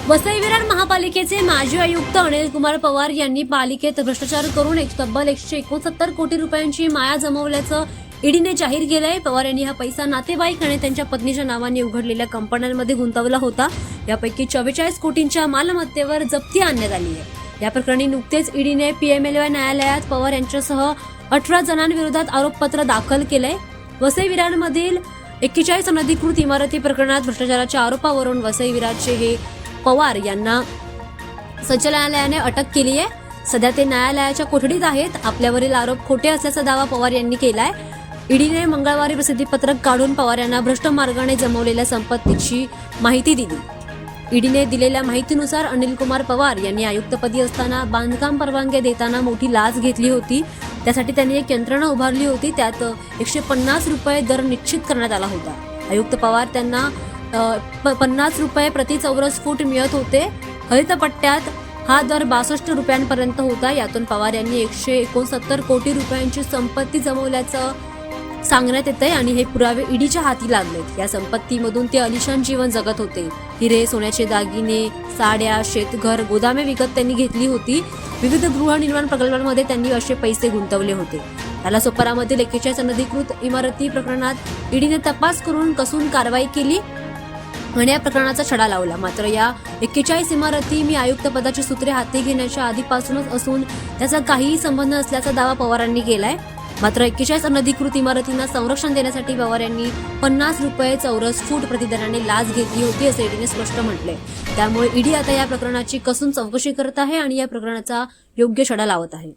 वसई विरार महापालिकेचे माजी आयुक्त अनिल कुमार पवार यांनी पालिकेत भ्रष्टाचार करून तब्बल 169 कोटी रुपयांची माया जमवल्याचं ईडीने जाहीर केलंय। पवार यांनी हा पैसा नातेवाईक आणि त्यांच्या पत्नीच्या नावाने उघडलेल्या कंपन्यांमध्ये गुंतवला होता। यापैकी 44 कोटींच्या मालमत्तेवर जप्ती आणण्यात आली आहे। या प्रकरणी नुकतेच ईडीने पीएमएलवाय न्यायालयात पवार यांच्यासह 18 जणांविरोधात आरोपपत्र दाखल केलंय। वसई विरारमधील 41 अनधिकृत इमारती प्रकरणात भ्रष्टाचाराच्या आरोपावरून वसई विरारचे हे पवार यांना संचालनालयाने अटक केली आहे। सध्या ते न्यायालयाच्या कोठडीत आहेत। आपल्यावरील आरोप खोटे असल्याचा दावा पवार यांनी केलाय। ईडीने मंगळवारी प्रसिद्धीपत्रक काढून पवार यांना भ्रष्ट मार्गाने जमवलेल्या संपत्तीची माहिती दिली। ईडीने दिलेल्या माहितीनुसार अनिल कुमार पवार यांनी आयुक्तपदी असताना बांधकाम परवानग्या देताना मोठी लाच घेतली होती। त्यासाठी त्यांनी एक यंत्रणा उभारली होती। त्यात 150 रुपये दर निश्चित करण्यात आला होता। आयुक्त पवार त्यांना 50 रुपये प्रति चौरस फूट मिळत होते। हरित पट्ट्यात हा दर 62 रुपयांपर्यंत होता। यातून पवार यांनी 169 कोटी रुपयांची संपत्ती जमवल्याचं सांगण्यात येतंय आणि हे पुरावे ईडीच्या हाती लागलेत। या संपत्तीमधून ते अलिशान जीवन जगत होते। हिरे, सोन्याचे दागिने, साड्या, शेतघर, गोदामे विकत त्यांनी घेतली होती। विविध गृहनिर्माण प्रकल्पांमध्ये त्यांनी असे पैसे गुंतवले होते। नालासोपारामधील 41 अनधिकृत इमारती प्रकरणात ईडीने तपास करून कसून कारवाई केली आणि या प्रकरणाचा छडा लावला। मात्र या 41 इमारती मी आयुक्त पदाची सूत्रे हाती घेण्याच्या आधीपासूनच असून त्याचा काहीही संबंध नसल्याचा दावा पवारांनी केलाय। मात्र 41 अनधिकृत इमारतींना संरक्षण देण्यासाठी पवार यांनी 50 रुपये चौरस फूट प्रतिदराने लाच घेतली होती असे ईडीने स्पष्ट म्हटले। त्यामुळे ईडी आता या प्रकरणाची कसून चौकशी करत आहे आणि या प्रकरणाचा योग्य छडा लावत आहे।